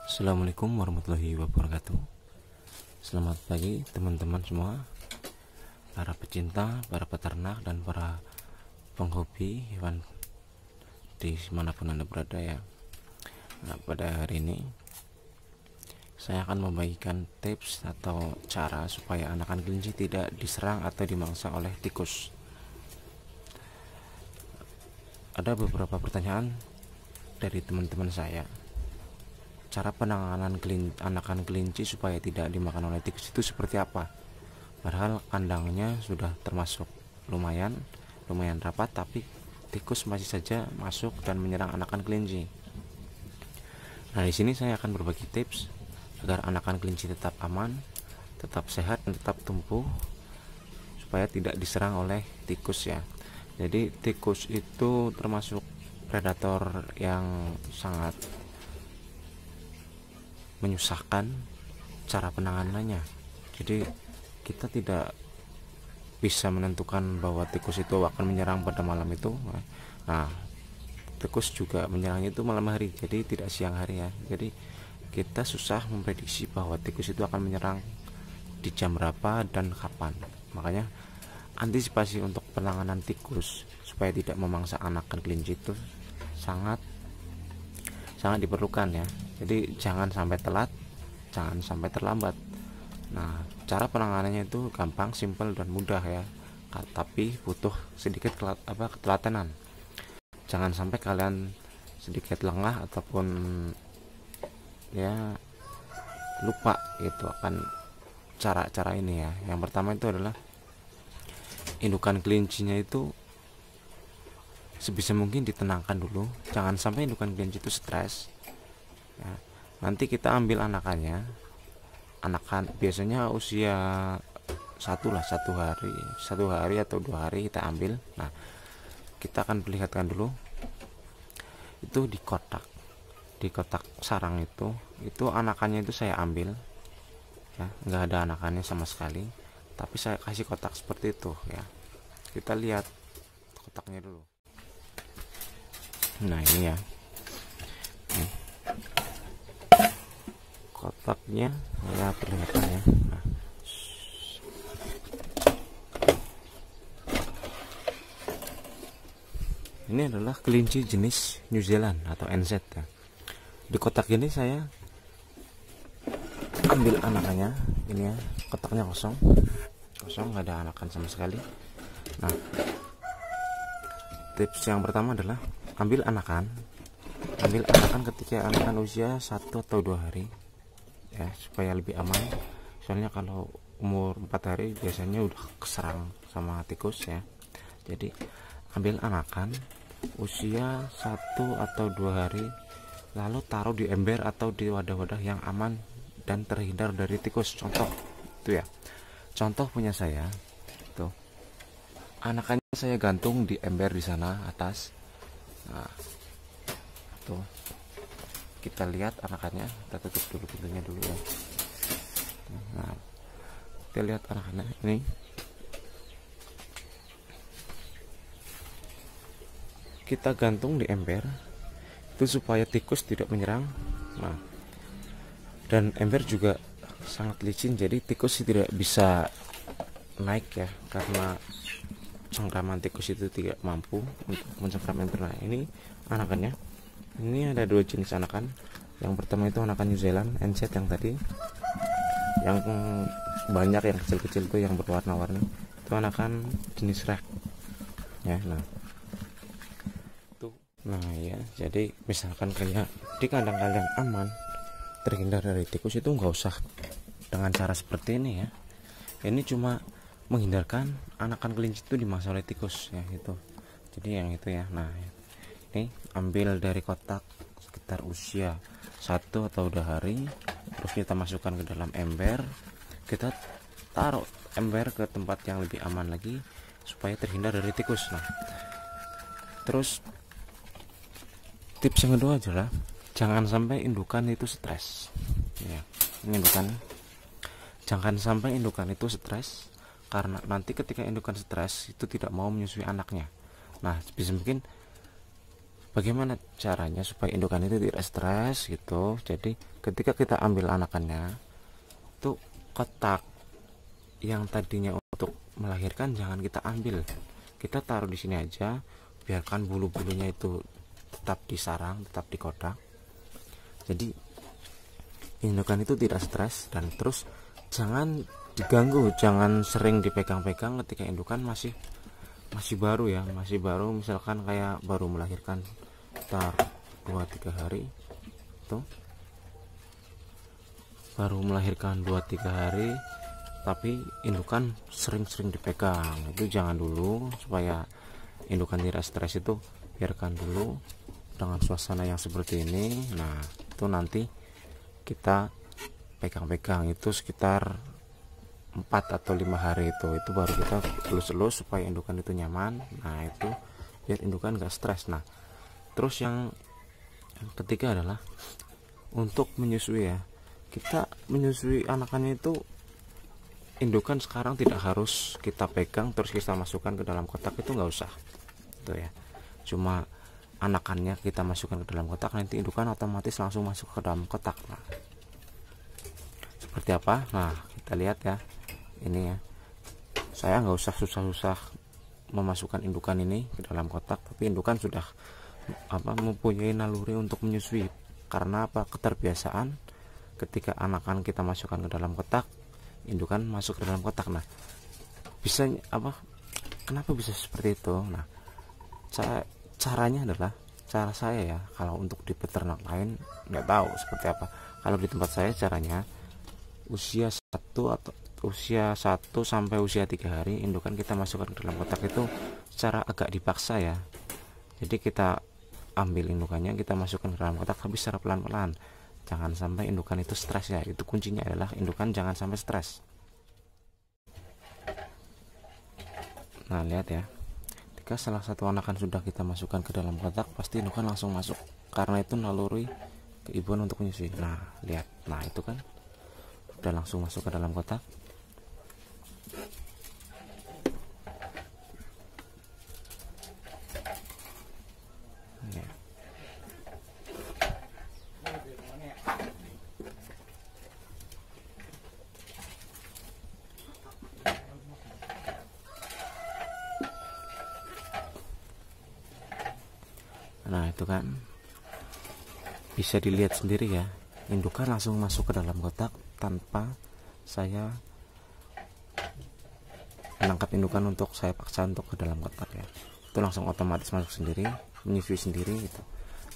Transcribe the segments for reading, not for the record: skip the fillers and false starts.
Assalamualaikum warahmatullahi wabarakatuh. Selamat pagi teman-teman semua, para pecinta, para peternak, dan para penghobi hewan di manapun Anda berada ya. Nah, pada hari ini saya akan membagikan tips atau cara supaya anakan kelinci tidak diserang atau dimangsa oleh tikus. Ada beberapa pertanyaan dari teman-teman saya. Cara penanganan anakan kelinci supaya tidak dimakan oleh tikus itu seperti apa? Padahal kandangnya sudah termasuk lumayan rapat, tapi tikus masih saja masuk dan menyerang anakan kelinci. Nah, di sini saya akan berbagi tips agar anakan kelinci tetap aman, tetap sehat, dan tetap tumbuh supaya tidak diserang oleh tikus ya. Jadi tikus itu termasuk predator yang sangat menyusahkan cara penanganannya. Jadi kita tidak bisa menentukan bahwa tikus itu akan menyerang pada malam itu. Nah, tikus juga menyerangnya itu malam hari, jadi tidak siang hari ya. Jadi kita susah memprediksi bahwa tikus itu akan menyerang di jam berapa dan kapan. Makanya antisipasi untuk penanganan tikus supaya tidak memangsa anakan kelinci itu sangat diperlukan ya. Jadi jangan sampai telat, jangan sampai terlambat. Nah, cara penanganannya itu gampang, simpel, dan mudah ya, tapi butuh sedikit ketelatenan. Jangan sampai kalian sedikit lengah ataupun ya lupa itu akan cara-cara ini ya. Yang pertama itu adalah indukan kelincinya itu sebisa mungkin ditenangkan dulu. Jangan sampai indukan kelinci itu stres ya. Nanti kita ambil anakan biasanya usia satu hari atau 2 hari kita ambil. Nah, kita akan perlihatkan dulu itu di kotak sarang itu anakannya itu saya ambil ya, nggak ada anakannya sama sekali, tapi saya kasih kotak seperti itu ya. Kita lihat kotaknya dulu. Nah, ini ya, kotaknya saya perlihatkan ya. Nah, ini adalah kelinci jenis New Zealand atau NZ ya. Di kotak ini saya ambil anakannya, ini ya, kotaknya kosong, nggak ada anakan sama sekali. Nah, tips yang pertama adalah ambil anakan ketika anakan usia 1 atau 2 hari ya, supaya lebih aman. Soalnya kalau umur 4 hari biasanya udah keserang sama tikus ya. Jadi ambil anakan usia 1 atau 2 hari, lalu taruh di ember atau di wadah-wadah yang aman dan terhindar dari tikus. Contoh itu ya, contoh punya saya tuh, anakannya saya gantung di ember di sana atas. Nah, tuh kita lihat anakannya, kita tutup dulu pintunya dulu ya. Nah, kita lihat anakannya ini. Kita gantung di ember itu supaya tikus tidak menyerang. Nah, dan ember juga sangat licin, jadi tikus tidak bisa naik ya, karena cengkraman tikus itu tidak mampu untuk mencengkram ember. Nah, ini anakannya. Ini ada 2 jenis anakan. Yang pertama itu anakan New Zealand NZ yang tadi, yang banyak yang kecil-kecil tuh yang berwarna-warni, itu anakan jenis rek ya. Nah ya, jadi misalkan kayak di kandang kalian aman, terhindar dari tikus, itu nggak usah dengan cara seperti ini ya. Ini cuma menghindarkan anakan kelinci itu dimangsa oleh tikus ya, itu. Jadi yang itu ya. Nah, ini ambil dari kotak sekitar usia 1 atau 2 hari, terus kita masukkan ke dalam ember. Kita taruh ember ke tempat yang lebih aman lagi supaya terhindar dari tikus. Nah, terus tips yang kedua adalah jangan sampai indukan itu stres ya. Jangan sampai indukan itu stres, karena nanti ketika indukan stres itu tidak mau menyusui anaknya. Nah, bisa mungkin bagaimana caranya supaya indukan itu tidak stres gitu. Jadi ketika kita ambil anakannya tuh, kotak yang tadinya untuk melahirkan jangan kita ambil, kita taruh di sini aja, biarkan bulu-bulunya itu tetap di sarang, tetap di kotak. Jadi indukan itu tidak stres, dan terus jangan diganggu, jangan sering dipegang-pegang ketika indukan masih baru ya, masih baru, misalkan kayak baru melahirkan sekitar 2-3 hari tuh, baru melahirkan 2-3 hari tapi indukan sering-sering dipegang, itu jangan dulu, supaya indukan tidak stres itu biarkan dulu dengan suasana yang seperti ini. Nah itu nanti kita pegang-pegang itu sekitar 4 atau 5 hari itu baru kita elus-elus supaya indukan itu nyaman. Nah itu biar indukan gak stres. Nah terus yang ketiga adalah untuk menyusui ya, kita menyusui anakannya itu, indukan sekarang tidak harus kita pegang terus kita masukkan ke dalam kotak, itu nggak usah itu ya, cuma anakannya kita masukkan ke dalam kotak, nanti indukan otomatis langsung masuk ke dalam kotak. Nah seperti apa, nah kita lihat ya, ini ya, saya nggak usah susah-susah memasukkan indukan ini ke dalam kotak, tapi indukan sudah mempunyai naluri untuk menyusui. Karena apa, keterbiasaan ketika anakan kita masukkan ke dalam kotak, indukan masuk ke dalam kotak. Nah bisa kenapa bisa seperti itu? Nah caranya adalah, cara saya ya, kalau untuk di peternak lain nggak tahu seperti apa, kalau di tempat saya caranya usia 1 sampai usia 3 hari indukan kita masukkan ke dalam kotak itu secara agak dipaksa ya. Jadi kita ambil indukannya, kita masukkan ke dalam kotak tapi secara pelan-pelan, jangan sampai indukan itu stres ya. Itu kuncinya adalah indukan jangan sampai stres. Nah lihat ya, ketika salah satu anakan sudah kita masukkan ke dalam kotak, pasti indukan langsung masuk, karena itu naluri keibuan untuk menyusui. Nah lihat, nah itu kan udah langsung masuk ke dalam kotak. Ya. Nah itu kan bisa dilihat sendiri ya, indukan langsung masuk ke dalam kotak tanpa saya menangkap indukan untuk saya paksa untuk ke dalam kotak ya. Itu langsung otomatis masuk sendiri, menyusui sendiri gitu.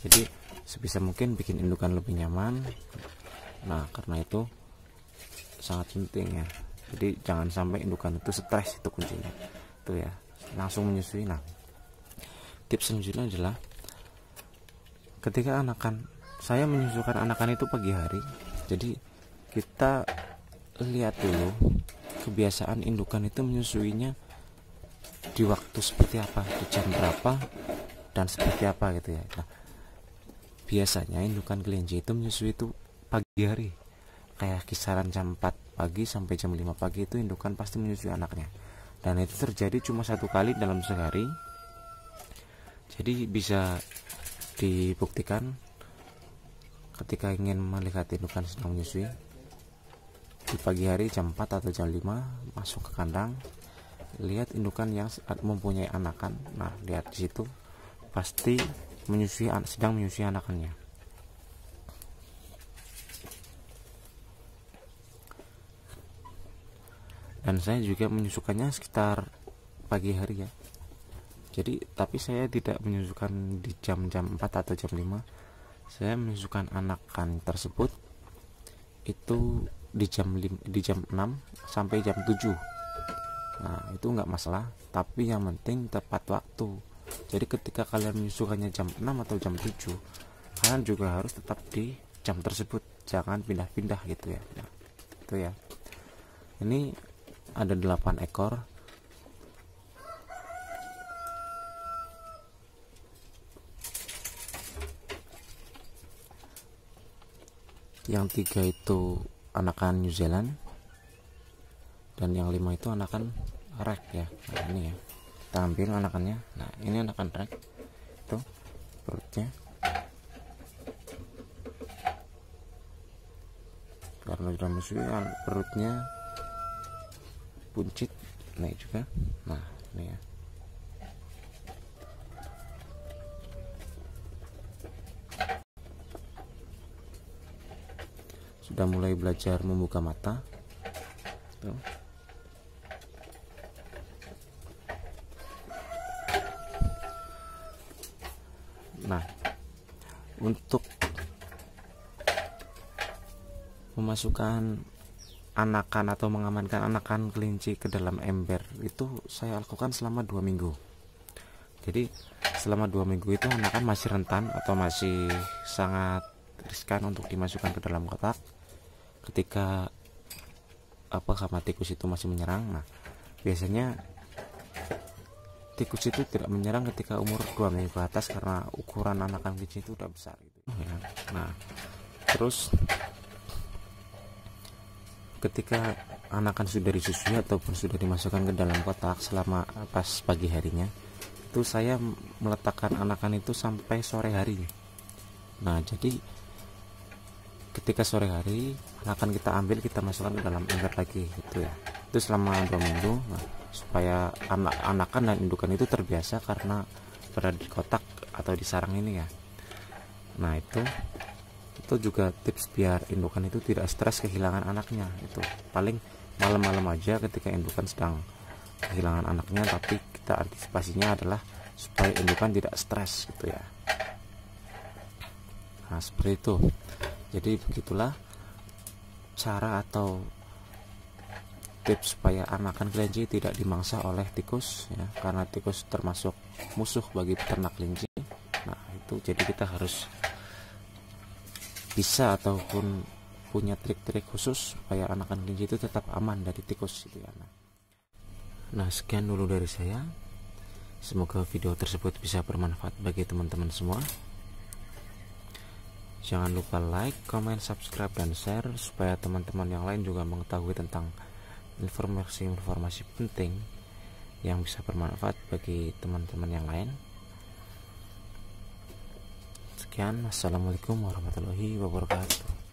Jadi sebisa mungkin bikin indukan lebih nyaman. Nah karena itu sangat penting ya, jadi jangan sampai indukan itu stres, itu kuncinya itu ya, langsung menyusui. Nah tips selanjutnya adalah ketika saya menyusukan anakan itu pagi hari, jadi kita lihat dulu kebiasaan indukan itu menyusuinya di waktu seperti apa, di jam berapa, dan seperti apa gitu ya. Nah biasanya indukan kelinci itu menyusui itu pagi hari, kayak kisaran jam 4 pagi sampai jam 5 pagi itu indukan pasti menyusui anaknya, dan itu terjadi cuma 1 kali dalam sehari. Jadi bisa dibuktikan ketika ingin melihat indukan sedang menyusui di pagi hari jam 4 atau jam 5, masuk ke kandang, lihat indukan yang mempunyai anakan. Nah lihat di situ pasti sedang menyusui anakannya. Dan saya juga menyusukannya sekitar pagi hari ya. Jadi tapi saya tidak menyusukan di jam-jam 4 atau jam 5. Saya menyusukan anakan tersebut itu di jam 6 sampai jam 7. Nah itu nggak masalah, tapi yang penting tepat waktu. Jadi ketika kalian menyusukannya jam 6 atau jam 7, kalian juga harus tetap di jam tersebut, jangan pindah-pindah gitu ya. Nah, itu ya. Ini ada 8 ekor. Yang 3 itu anakan New Zealand, dan yang 5 itu anakan rek ya. Nah ini ya, kita ambil anakannya. Nah ini anakan rek itu. perutnya, karena sudah menyusui perutnya buncit naik juga. Nah ini ya, sudah mulai belajar membuka mata tuh. Nah, untuk memasukkan anakan atau mengamankan anakan kelinci ke dalam ember itu saya lakukan selama 2 minggu. Jadi selama 2 minggu itu anakan masih rentan atau masih sangat riskan untuk dimasukkan ke dalam kotak ketika hama tikus itu masih menyerang. Nah, biasanya tikus itu tidak menyerang ketika umur 2 minggu ke atas karena ukuran anakan kelinci itu udah besar gitu ya. Nah, terus ketika anakan sudah disusui ataupun sudah dimasukkan ke dalam kotak selama pas pagi harinya, itu saya meletakkan anakan itu sampai sore hari. Nah, jadi ketika sore hari anakan kita ambil, kita masukkan ke dalam ember lagi gitu ya. Itu selama 2 minggu. Nah, supaya anakan dan indukan itu terbiasa karena berada di kotak atau di sarang ini ya. Nah, itu juga tips biar indukan itu tidak stres kehilangan anaknya. Itu paling malam-malam aja ketika indukan sedang kehilangan anaknya, tapi kita antisipasinya adalah supaya indukan tidak stres gitu ya. Nah, seperti itu. Jadi begitulah cara atau tips supaya anakan kelinci tidak dimangsa oleh tikus ya, karena tikus termasuk musuh bagi peternak kelinci. Nah, itu jadi kita harus bisa ataupun punya trik-trik khusus supaya anakan kelinci itu tetap aman dari tikus gitu ya. Nah, sekian dulu dari saya. Semoga video tersebut bisa bermanfaat bagi teman-teman semua. Jangan lupa like, comment, subscribe, dan share supaya teman-teman yang lain juga mengetahui tentang informasi-informasi penting yang bisa bermanfaat bagi teman-teman yang lain. Sekian, wassalamualaikum warahmatullahi wabarakatuh.